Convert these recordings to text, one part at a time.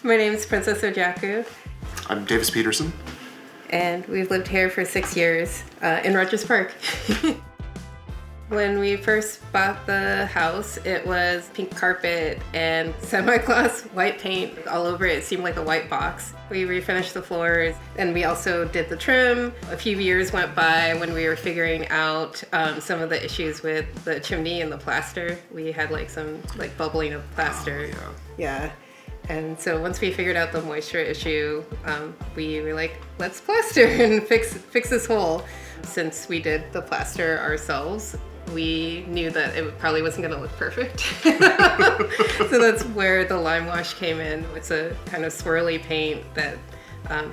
My name's Princess Ojiaku. I'm Davis Peterson. And we've lived here for 6 years in Rogers Park. When we first bought the house, it was pink carpet and semi-gloss white paint all over it. It seemed like a white box. We refinished the floors and we also did the trim. A few years went by when we were figuring out some of the issues with the chimney and the plaster. We had some bubbling of plaster. Oh, yeah. And so once we figured out the moisture issue, we were like, let's plaster and fix this hole. Since we did the plaster ourselves, we knew that it probably wasn't going to look perfect. So that's where the Limewash came in. It's a kind of swirly paint that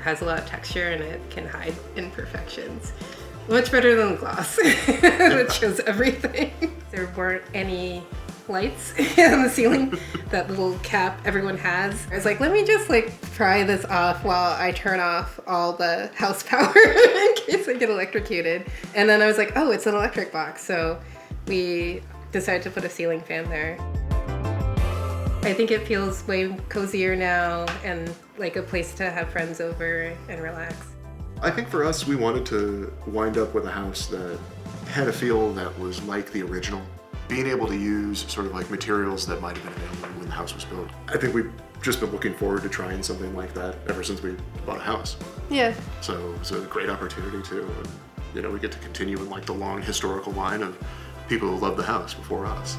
has a lot of texture and it can hide imperfections. Much better than gloss. It shows everything. There weren't any lights on the ceiling, that little cap everyone has. I was like, let me just pry this off while I turn off all the house power in case I get electrocuted. And then I was like, oh, it's an electric box. So we decided to put a ceiling fan there. I think it feels way cozier now and like a place to have friends over and relax. I think for us, we wanted to wind up with a house that had a feel that was like the original. Being able to use sort of materials that might have been available when the house was built. I think we've just been looking forward to trying something like that ever since we bought a house. Yeah. So it's a great opportunity too. And, we get to continue in the long historical line of people who loved the house before us.